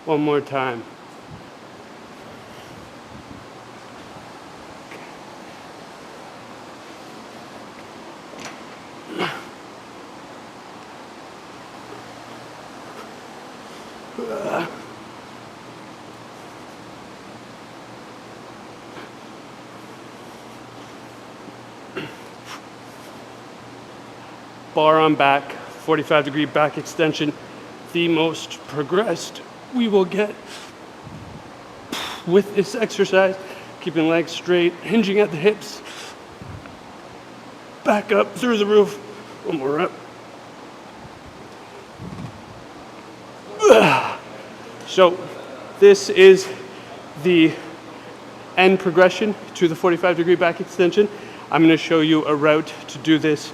One more time. Bar on back, 45-degree back extension, the most progressed we will get with this exercise. Keeping legs straight, hinging at the hips, back up through the roof. One more rep. So this is the end progression to the 45-degree back extension. I'm going to show you a route to do this,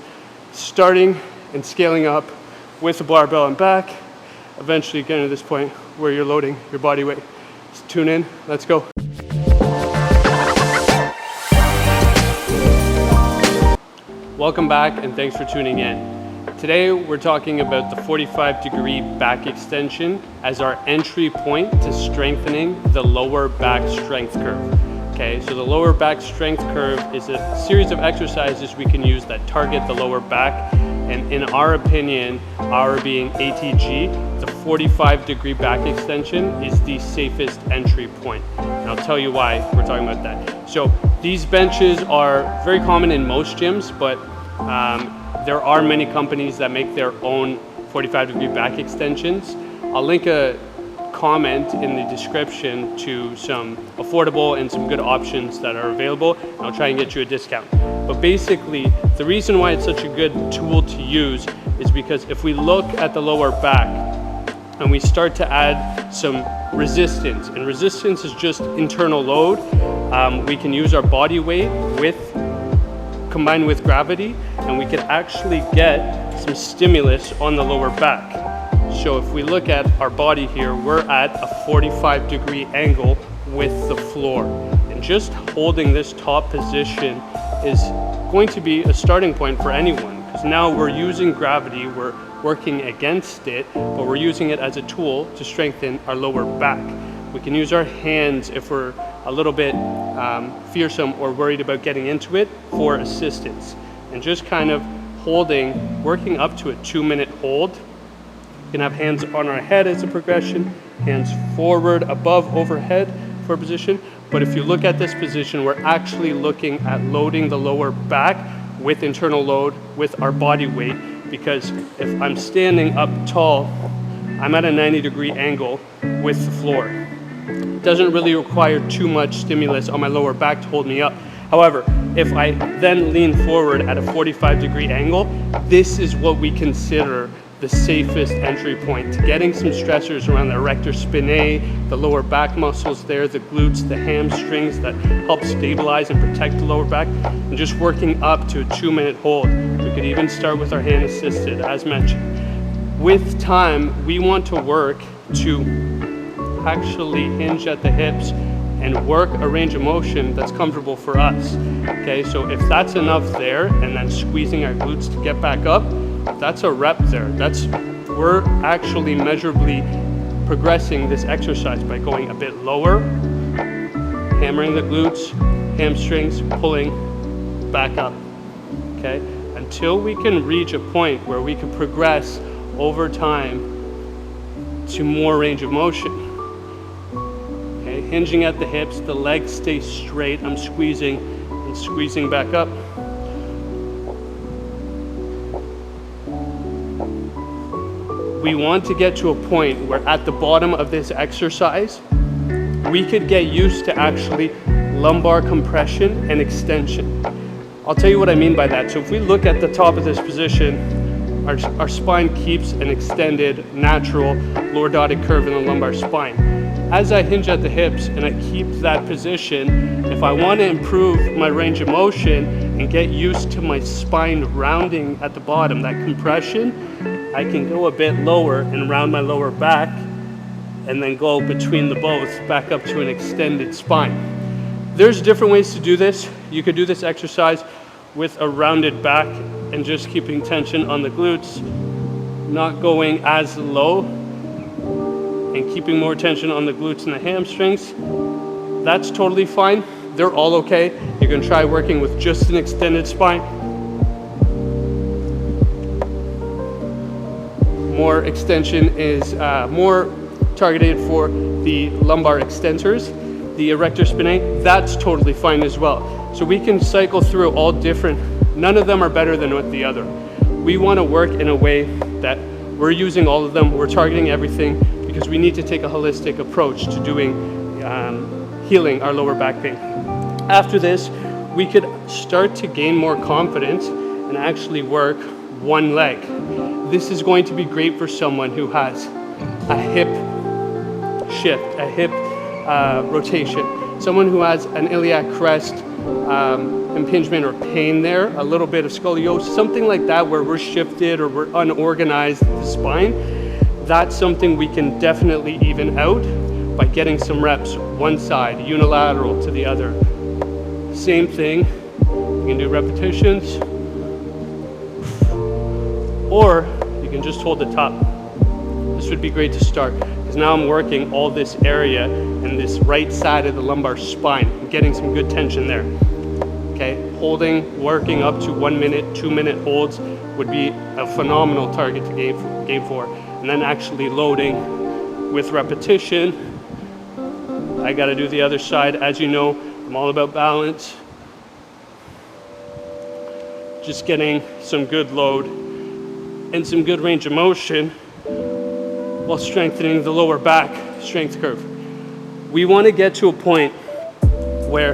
starting and scaling up with the barbell and back, eventually getting to this point where you're loading your body weight. So tune in, let's go. Welcome back and thanks for tuning in. Today we're talking about the 45-degree back extension as our entry point to strengthening the lower back strength curve. Okay, so the lower back strength curve is a series of exercises we can use that target the lower back, and in our opinion, our being ATG, the 45-degree back extension is the safest entry point. And I'll tell you why we're talking about that. So these benches are very common in most gyms, but there are many companies that make their own 45-degree back extensions. I'll link a comment in the description to some affordable and some good options that are available, and I'll try and get you a discount. But basically, the reason why it's such a good tool to use is because if we look at the lower back and we start to add some resistance, and resistance is just internal load, we can use our body weight combined with gravity, and we can actually get some stimulus on the lower back. So if we look at our body here, we're at a 45-degree angle with the floor. And just holding this top position is going to be a starting point for anyone, because now we're using gravity, we're working against it, but we're using it as a tool to strengthen our lower back. We can use our hands if we're a little bit fearsome or worried about getting into it for assistance. And just kind of holding, working up to a 2-minute hold. We can have hands on our head as a progression, hands forward, above, overhead for a position. But if you look at this position, we're actually looking at loading the lower back with internal load with our body weight, because if I'm standing up tall, I'm at a 90-degree angle with the floor. It doesn't really require too much stimulus on my lower back to hold me up. However, if I then lean forward at a 45-degree angle, this is what we consider the safest entry point to getting some stressors around the erector spinae, the lower back muscles there, the glutes, the hamstrings that help stabilize and protect the lower back, and just working up to a 2-minute hold. We could even start with our hand assisted, as mentioned. With time, we want to work to actually hinge at the hips and work a range of motion that's comfortable for us. Okay, so if that's enough there, and then squeezing our glutes to get back up, that's a rep there. We're actually measurably progressing this exercise by going a bit lower, hammering the glutes, hamstrings, pulling back up, okay? Until we can reach a point where we can progress over time to more range of motion. Okay, hinging at the hips, the legs stay straight, I'm squeezing and squeezing back up. We want to get to a point where at the bottom of this exercise, we could get used to actually lumbar compression and extension. I'll tell you what I mean by that. So if we look at the top of this position, our spine keeps an extended, natural lordotic curve in the lumbar spine. As I hinge at the hips and I keep that position, if I want to improve my range of motion and get used to my spine rounding at the bottom, that compression, I can go a bit lower and round my lower back and then go between the both back up to an extended spine. There's different ways to do this. You could do this exercise with a rounded back and just keeping tension on the glutes, not going as low and keeping more tension on the glutes and the hamstrings, that's totally fine. They're all okay. You can try working with just an extended spine. More extension is more targeted for the lumbar extensors. The erector spinae, that's totally fine as well. So we can cycle through all different, none of them are better than the other. We want to work in a way that we're using all of them, we're targeting everything, because we need to take a holistic approach to doing healing our lower back pain. After this, we could start to gain more confidence and actually work one leg. This is going to be great for someone who has a hip shift, a hip rotation, someone who has an iliac crest impingement or pain there, a little bit of scoliosis, something like that, where we're shifted or we're unorganized the spine. That's something we can definitely even out by getting some reps one side, unilateral to the other. Same thing, you can do repetitions, or you can just hold the top. This would be great to start, because now I'm working all this area and this right side of the lumbar spine. I'm getting some good tension there. Okay, holding, working up to 1 minute, 2 minute holds would be a phenomenal target to game for. And then actually loading with repetition. I gotta do the other side. As you know, I'm all about balance. Just getting some good load and some good range of motion while strengthening the lower back strength curve. We want to get to a point where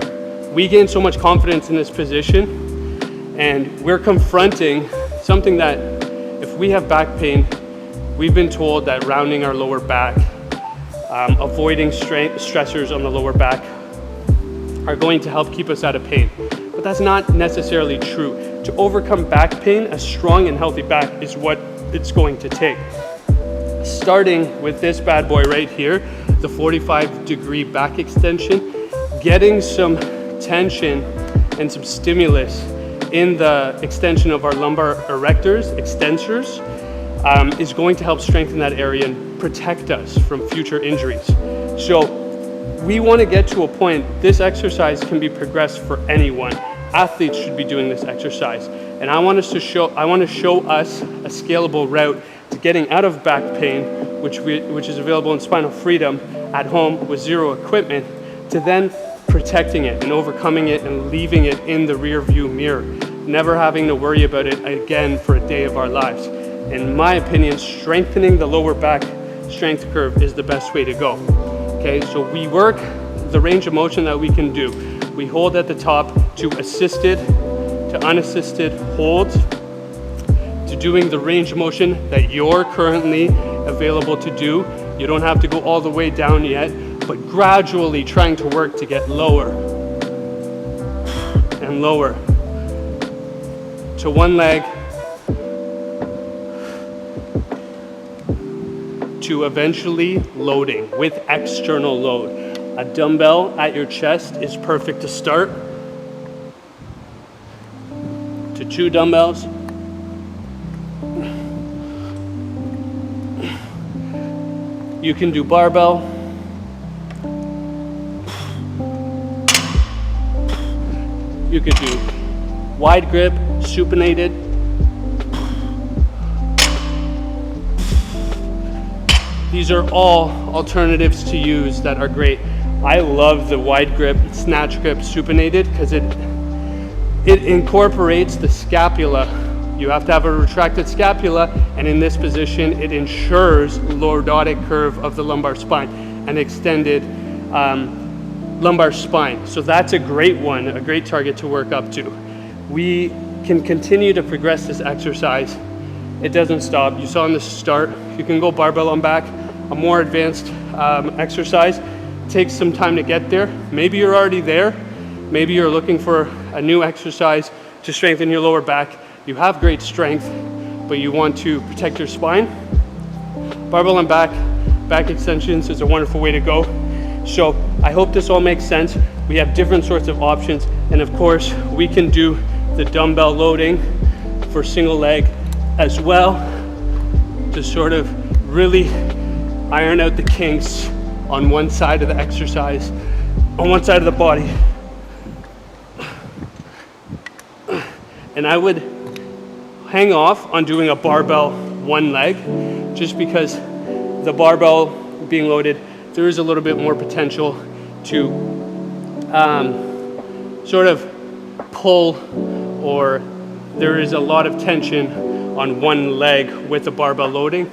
we gain so much confidence in this position and we're confronting something that, if we have back pain, we've been told that rounding our lower back, avoiding stressors on the lower back are going to help keep us out of pain. But that's not necessarily true. To overcome back pain, a strong and healthy back is what it's going to take. Starting with this bad boy right here, the 45-degree back extension, getting some tension and some stimulus in the extension of our lumbar extensors, is going to help strengthen that area and protect us from future injuries. So we want to get to a point, this exercise can be progressed for anyone. Athletes should be doing this exercise. And I want to show us a scalable route to getting out of back pain, which is available in Spinal Freedom at home with zero equipment, to then protecting it and overcoming it and leaving it in the rear view mirror, never having to worry about it again for a day of our lives. In my opinion, strengthening the lower back strength curve is the best way to go. Okay, so we work the range of motion that we can do. We hold at the top to assisted, to unassisted holds, to doing the range of motion that you're currently available to do. You don't have to go all the way down yet, but gradually trying to work to get lower and lower to one leg, to eventually loading with external load. A dumbbell at your chest is perfect to start, to 2 dumbbells, you can do barbell, you could do wide grip, supinated, these are all alternatives to use that are great. I love the wide grip, snatch grip, supinated, because it incorporates the scapula. You have to have a retracted scapula, and in this position, it ensures lordotic curve of the lumbar spine and extended lumbar spine. So that's a great one, a great target to work up to. We can continue to progress this exercise. It doesn't stop. You saw in the start, you can go barbell on back, a more advanced exercise. Takes some time to get there. Maybe you're already there. Maybe you're looking for a new exercise to strengthen your lower back. You have great strength, but you want to protect your spine. Barbell and back extensions is a wonderful way to go. So I hope this all makes sense. We have different sorts of options. And of course, we can do the dumbbell loading for single leg as well to sort of really iron out the kinks on one side of the exercise, on one side of the body. And I would hang off on doing a barbell one leg, just because the barbell being loaded, there is a little bit more potential to sort of pull, or there is a lot of tension on one leg with the barbell loading.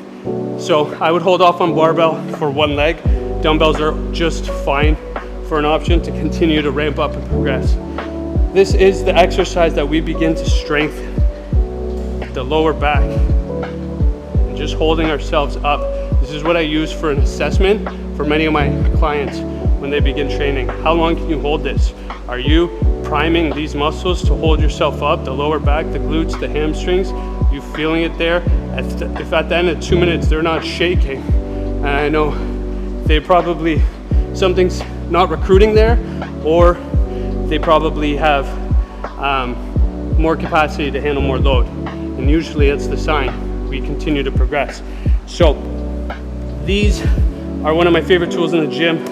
So I would hold off on barbell for one leg. Dumbbells are just fine for an option to continue to ramp up and progress. This is the exercise that we begin to strengthen the lower back and just holding ourselves up. This is what I use for an assessment for many of my clients when they begin training. How long can you hold this? Are you priming these muscles to hold yourself up, the lower back, the glutes, the hamstrings? You feeling it there? If at the end of 2 minutes they're not shaking, and I know they probably, something's not recruiting there, or they probably have more capacity to handle more load. And usually it's the sign we continue to progress. So these are one of my favorite tools in the gym.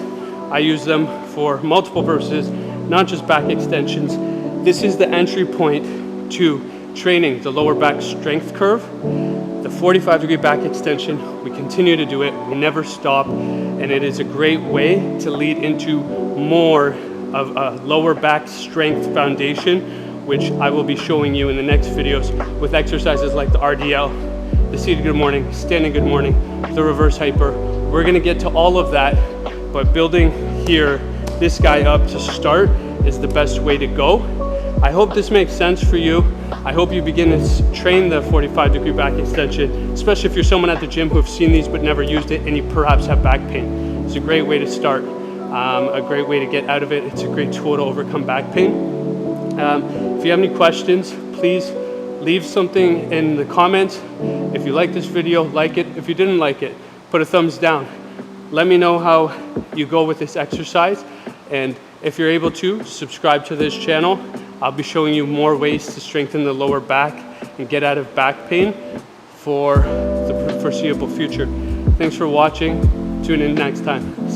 I use them for multiple purposes, not just back extensions. This is the entry point to training the lower back strength curve. The 45-degree back extension, we continue to do it, we never stop, and it is a great way to lead into more of a lower back strength foundation, which I will be showing you in the next videos with exercises like the RDL, the seated good morning, standing good morning, the reverse hyper. We're gonna get to all of that, but building here, this guy up to start is the best way to go. I hope this makes sense for you. I hope you begin to train the 45-degree back extension, especially if you're someone at the gym who have seen these but never used it and you perhaps have back pain. It's a great way to start, a great way to get out of it. It's a great tool to overcome back pain. If you have any questions, please leave something in the comments. If you like this video, like it. If you didn't like it, put a thumbs down. Let me know how you go with this exercise, and if you're able to, subscribe to this channel. I'll be showing you more ways to strengthen the lower back and get out of back pain for the foreseeable future. Thanks for watching. Tune in next time.